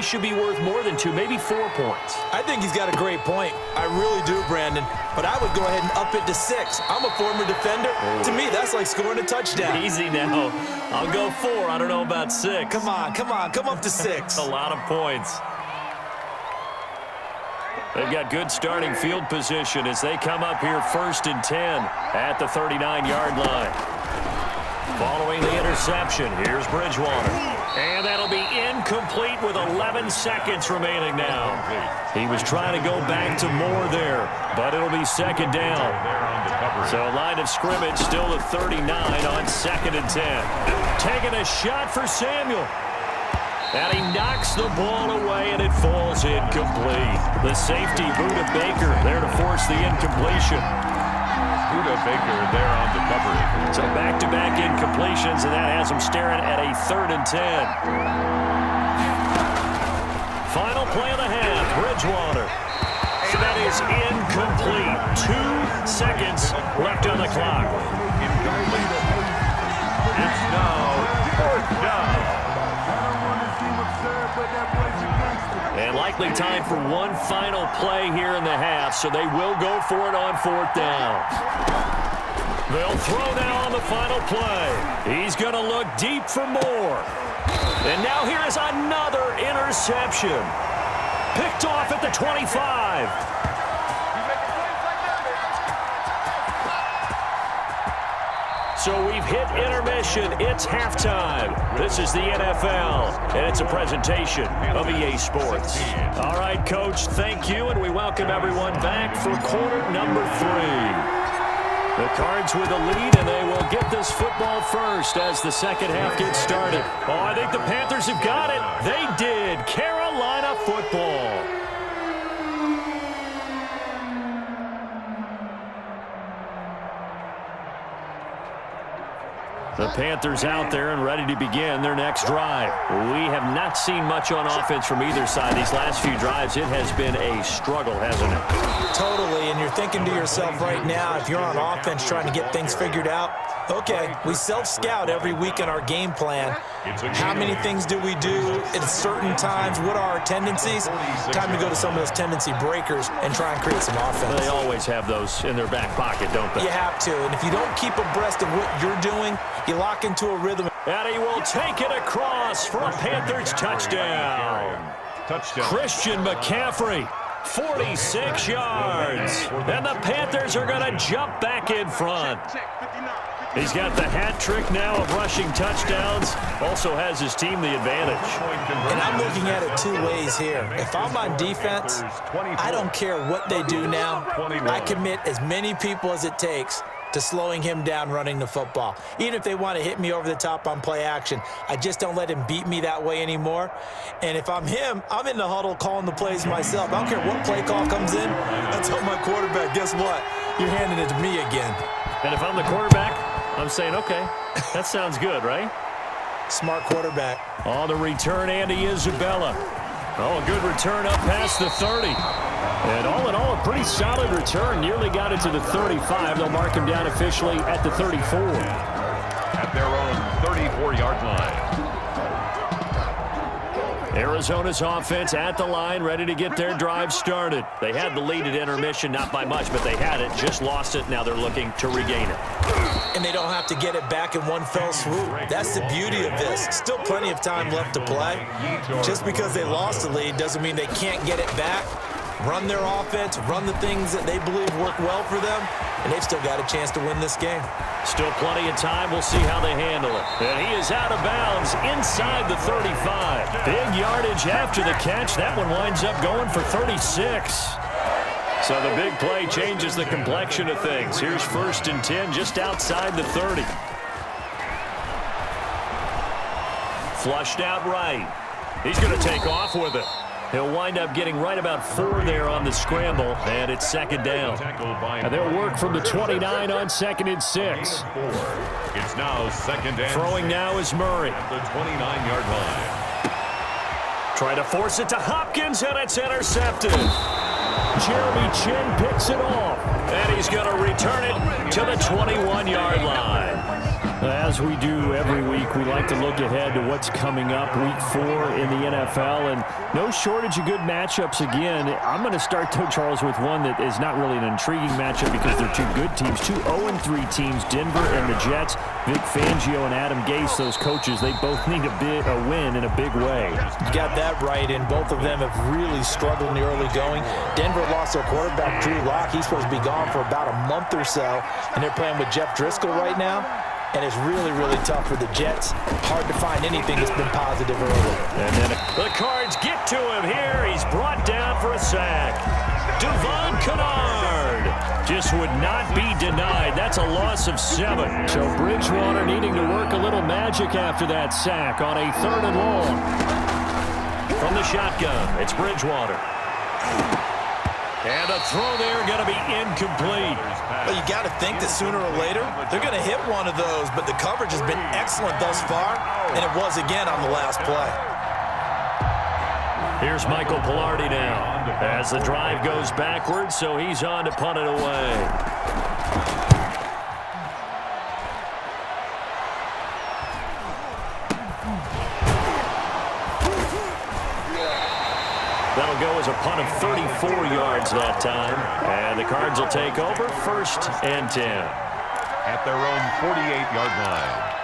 they should be worth more than 2, maybe 4 points. I think he's got a great point. I really do, Brandon. But I would go ahead and up it to 6. I'm a former defender. Oh. To me, that's like scoring a touchdown. Easy now. I'll go 4. I don't know about 6. Come on. Come up to 6. A lot of points. They've got good starting field position as they come up here 1st and 10 at the 39-yard line. Following the interception, here's Bridgewater. And that'll be incomplete with 11 seconds remaining now. He was trying to go back to Moore there, but it'll be 2nd down. So line of scrimmage still at 39 on 2nd and 10. Taking a shot for Samuel. And he knocks the ball away, and it falls incomplete. The safety, Buda Baker, there to force the incompletion. Buda Baker there on the coverage. So back-to-back incompletions, and that has him staring at a 3rd and 10. Final play of the half, Bridgewater. And that is incomplete. 2 seconds left on the clock. It's now 4th down. And likely time for one final play here in the half, so they will go for it on 4th down. They'll throw now on the final play. He's going to look deep for Moore. And now here is another interception. Picked off at the 25. So we've hit intermission. It's halftime. This is the NFL, and it's a presentation of EA Sports. All right, Coach, thank you, and we welcome everyone back for quarter number 3. The Cards with a lead, and they will get this football first as the second half gets started. Oh, I think the Panthers have got it. They did. Carolina football. The Panthers out there and ready to begin their next drive. We have not seen much on offense from either side. These last few drives, it has been a struggle, hasn't it? Totally, and you're thinking to yourself right now, if you're on offense trying to get things figured out, okay, we self-scout every week in our game plan. How many things do we do at certain times? What are our tendencies? Time to go to some of those tendency breakers and try and create some offense. They always have those in their back pocket, don't they? You have to, and if you don't keep abreast of what you're doing, you lock into a rhythm. And he will take it across for a Panthers touchdown. Christian McCaffrey, 46 yards. And the Panthers are going to jump back in front. He's got the hat trick now of rushing touchdowns. Also has his team the advantage. And I'm looking at it 2 ways here. If I'm on defense, I don't care what they do now. I commit as many people as it takes to slowing him down running the football. Even if they want to hit me over the top on play action, I just don't let him beat me that way anymore. And if I'm him, I'm in the huddle calling the plays myself. I don't care what play call comes in. I tell my quarterback, guess what? You're handing it to me again. And if I'm the quarterback, I'm saying, okay, that sounds good, right? Smart quarterback. On the return, Andy Isabella. Oh, good return up past the 30. And all in all, a pretty solid return. Nearly got it to the 35. They'll mark him down officially at the 34. At their own 34-yard line. Arizona's offense at the line, ready to get their drive started. They had the lead at intermission, not by much, but they had it, just lost it. Now they're looking to regain it. And they don't have to get it back in one fell swoop. That's the beauty of this. Still plenty of time left to play. Just because they lost the lead doesn't mean they can't get it back. Run their offense, run the things that they believe work well for them, and they've still got a chance to win this game. Still plenty of time. We'll see how they handle it. And he is out of bounds inside the 35. Big yardage after the catch. That one winds up going for 36. So the big play changes the complexion of things. Here's 1st and 10 just outside the 30. Flushed out right. He's going to take off with it. He'll wind up getting right about 4 there on the scramble, and it's 2nd down. And they'll work from the 29 on 2nd and 6. It's now 2nd and Throwing now is Murray. at the 29-yard line. Trying to force it to Hopkins, and it's intercepted. Jeremy Chin picks it off, and he's going to return it to the 21-yard line. As we do every week, we like to look ahead to what's coming up week 4 in the NFL, and no shortage of good matchups again. I'm going to start, though, Charles, with one that is not really an intriguing matchup because they're two good teams, two 0-3 teams, Denver and the Jets. Vic Fangio and Adam Gase, those coaches, they both need a win in a big way. You got that right, and both of them have really struggled in the early going. Denver lost their quarterback, Drew Lock. He's supposed to be gone for about a month or so, and they're playing with Jeff Driscoll right now. And it's really, really tough for the Jets. Hard to find anything that's been positive early. And then the Cards get to him here. He's brought down for a sack. Devon Kennard just would not be denied. That's a loss of 7. So Bridgewater needing to work a little magic after that sack on a 3rd and long. From the shotgun, it's Bridgewater. And a throw there going to be incomplete. Well, you got to think that sooner or later they're going to hit one of those, but the coverage has been excellent thus far, and it was again on the last play. Here's Michael Pilardi now as the drive goes backwards, so he's on to punt it away. That'll go as a punt of 34 yards that time. And the Cards will take over 1st and 10. At their own 48-yard line.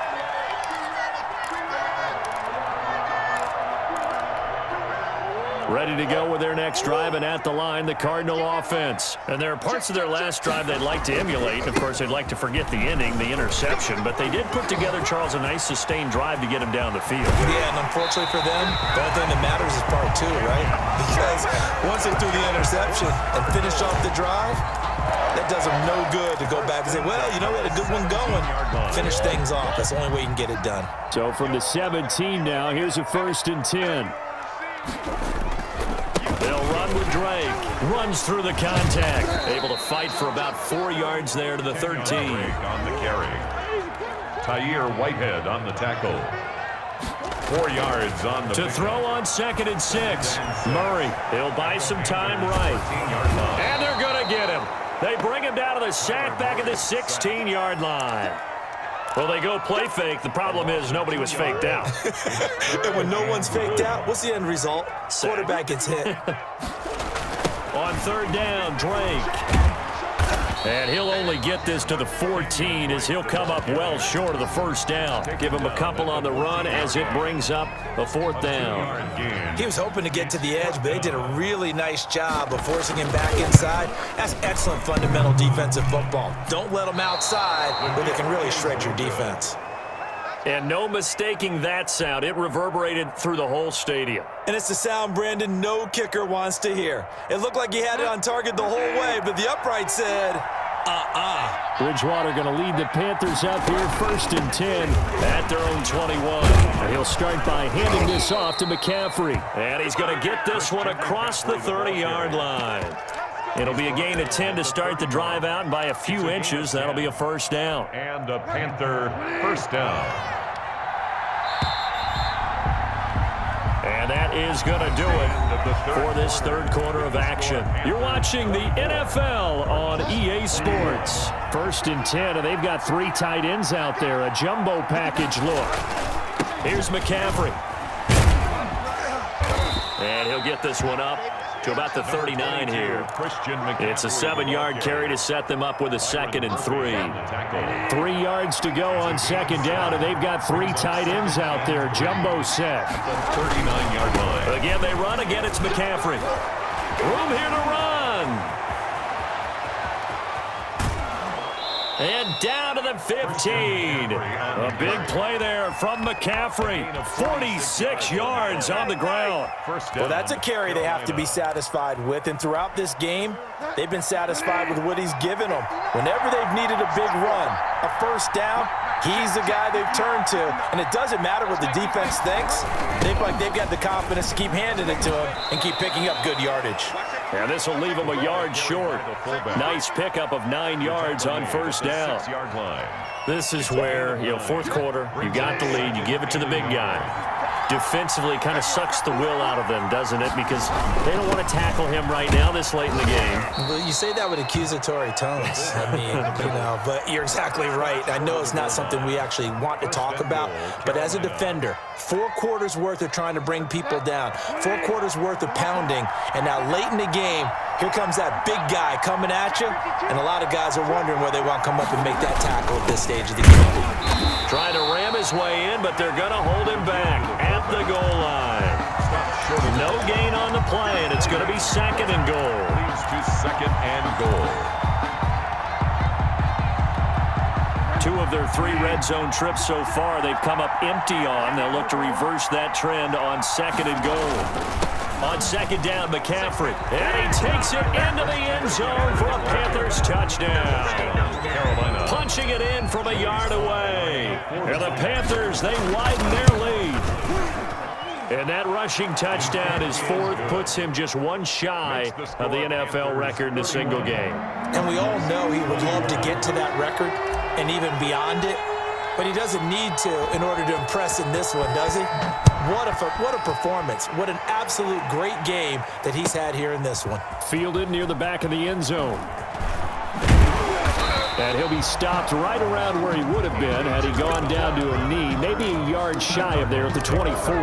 Ready to go with their next drive, and at the line, the Cardinal offense. And there are parts of their last drive they'd like to emulate. And of course, they'd like to forget the ending, the interception. But they did put together, Charles, a nice sustained drive to get him down the field. Yeah, and unfortunately for them, the only thing that matters is part 2, right? Because once they threw the interception and finished off the drive, that does them no good to go back and say, well, you know, we had a good one going. Finish things off. That's the only way you can get it done. So from the 17 now, here's a 1st and 10. They'll run with Drake. Runs through the contact. Able to fight for about 4 yards there to the 13. On the carry. Tyre Whitehead on the tackle. 4 yards on the to throw on 2nd and 6. Murray, he'll buy some time right. And they're going to get him. They bring him down to the sack back at the 16-yard line. Well, they go play fake. The problem is nobody was faked out. And when no one's faked out, what's the end result? Quarterback gets hit. On 3rd down, Drake. And he'll only get this to the 14 as he'll come up well short of the 1st down. Give him a couple on the run as it brings up the 4th down. He was hoping to get to the edge, but they did a really nice job of forcing him back inside. That's excellent fundamental defensive football. Don't let them outside where they can really shred your defense. And no mistaking that sound. It reverberated through the whole stadium. And it's the sound, Brandon, no kicker wants to hear. It looked like he had it on target the whole way, but the upright said, Bridgewater going to lead the Panthers up here 1st and 10 at their own 21. And he'll start by handing this off to McCaffrey. And he's going to get this one across the 30-yard line. It'll be a gain of 10 to start the drive out, and by a few inches, that'll be a 1st down. And a Panther 1st down. And that is going to do it for this 3rd quarter of action. You're watching the NFL on EA Sports. 1st and 10, and they've got 3 tight ends out there. A jumbo package look. Here's McCaffrey. And he'll get this one up to about the 39 here. It's a 7-yard carry to set them up with a 2nd and 3. 3 yards to go on 2nd down, and they've got 3 tight ends out there. Jumbo set. 39-yard line. Again, they run. Again, it's McCaffrey. Room here to run. And down to the 15. A big play there from McCaffrey. 46 yards on the ground. Well, that's a carry they have to be satisfied with. And throughout this game, they've been satisfied with what he's given them. Whenever they've needed a big run, a 1st down, he's the guy they've turned to. And it doesn't matter what the defense thinks. They've got the confidence to keep handing it to him and keep picking up good yardage. And this will leave him a yard short. Nice pickup of 9 yards on 1st down. This is where, 4th quarter, you got the lead, you give it to the big guy. defensively kind of sucks the will out of them, doesn't it? Because they don't want to tackle him right now this late in the game. Well, you say that with accusatory tones. I mean, but you're exactly right. I know it's not something we actually want to talk about, but as a defender, 4 quarters worth of trying to bring people down, 4 quarters worth of pounding, and now late in the game, here comes that big guy coming at you, and a lot of guys are wondering whether they want to come up and make that tackle at this stage of the game. Trying to ram his way in, but they're going to hold him back at the goal line. No gain on the play, and it's going to be 2nd and goal. Leads to 2nd and goal. 2 of their 3 red zone trips so far, they've come up empty on. They'll look to reverse that trend on 2nd and goal. On 2nd down, McCaffrey. And he takes it into the end zone for a Panthers touchdown. Carolina punching it in from a yard away. And the Panthers, they widen their lead. And that rushing touchdown is 4th, puts him just 1 shy of the NFL record in a single game. And we all know he would love to get to that record and even beyond it, but he doesn't need to in order to impress in this one, does he? What a performance. What an absolute great game that he's had here in this one. Fielded near the back of the end zone. And he'll be stopped right around where he would have been had he gone down to a knee, maybe a yard shy of there at the 24.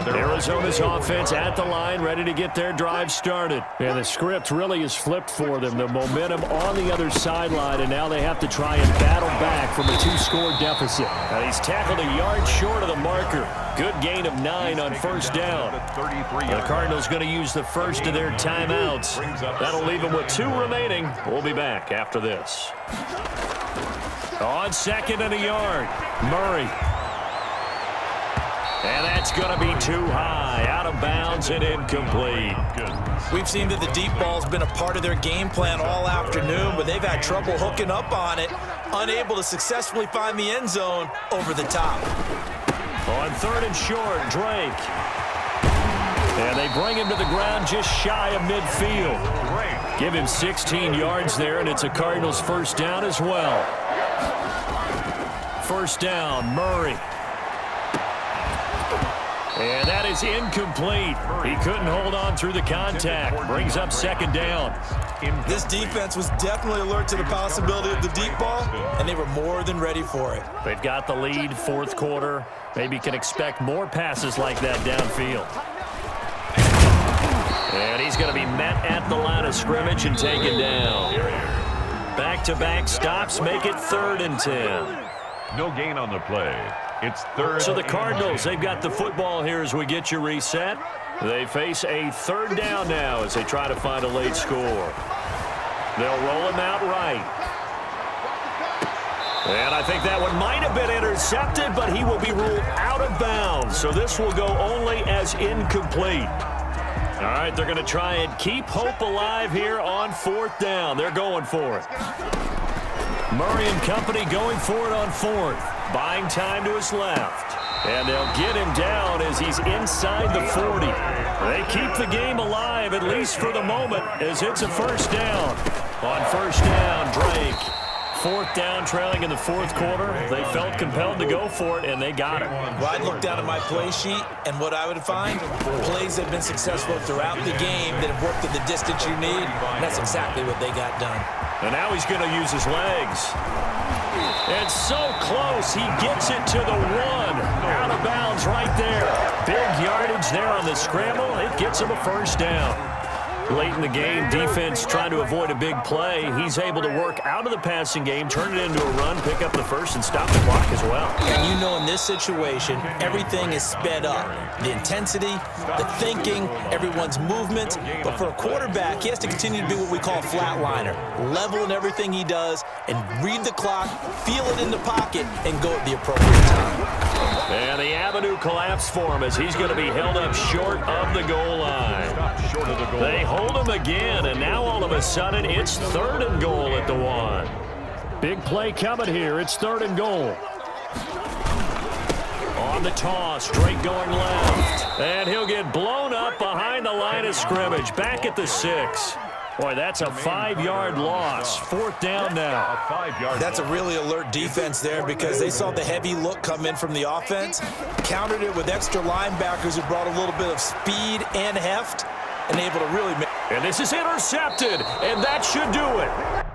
Arizona's offense at the line, ready to get their drive started. And the script really is flipped for them. The momentum on the other sideline, and now they have to try and battle back from a 2-score deficit. And he's tackled a yard short of the marker. Good gain of 9 on 1st down. The Cardinals going to use the first of their timeouts. That'll leave them with 2 remaining. We'll be back after this. On 2nd and a yard, Murray. And that's going to be too high, out of bounds and incomplete. We've seen that the deep ball's been a part of their game plan all afternoon, but they've had trouble hooking up on it, unable to successfully find the end zone over the top. On 3rd and short, Drake. And they bring him to the ground just shy of midfield. Give him 16 yards there, and it's a Cardinals 1st down as well. 1st down, Murray. And that is incomplete. He couldn't hold on through the contact. Brings up 2nd down. This defense was definitely alert to the possibility of the deep ball, and they were more than ready for it. They've got the lead, 4th quarter. Maybe can expect more passes like that downfield. And he's going to be met at the line of scrimmage and taken down. Back-to-back stops make it 3rd and 10. No gain on the play. It's 3rd. So the Cardinals, they've got the football here as we get you reset. They face a 3rd down now as they try to find a late score. They'll roll him out right. And I think that one might have been intercepted, but he will be ruled out of bounds. So this will go only as incomplete. All right, they're going to try and keep hope alive here on 4th down. They're going for it. Murray and company going for it on 4th. Buying time to his left. And they'll get him down as he's inside the 40. They keep the game alive, at least for the moment, as it's a 1st down. On 1st down, Drake. 4th down, trailing in the 4th quarter. They felt compelled to go for it, and they got it. Well, I'd look down at my play sheet, and what I would find, plays that have been successful throughout the game that have worked at the distance you need, and that's exactly what they got done. And now he's going to use his legs. And so close, he gets it to the 1. Out of bounds right there. Big yardage there on the scramble. It gets him a 1st down. Late in the game, defense trying to avoid a big play. He's able to work out of the passing game, turn it into a run, pick up the 1st, and stop the clock as well. And you know in this situation, everything is sped up. The intensity, the thinking, everyone's movements. But for a quarterback, he has to continue to be what we call a flatliner. Level in everything he does and read the clock, feel it in the pocket, and go at the appropriate time. And the avenue collapsed for him as he's going to be held up short of the goal line. They hold him again, and now all of a sudden it's 3rd and goal at the 1. Big play coming here. It's 3rd and goal. On the toss, Drake going left. And he'll get blown up behind the line of scrimmage. Back at the 6. Boy, that's a 5-yard loss. 4th down now. A 5-yard That's a really alert defense there because they saw the heavy look come in from the offense, countered it with extra linebackers who brought a little bit of speed and heft, and able to really make. And this is intercepted, and that should do it.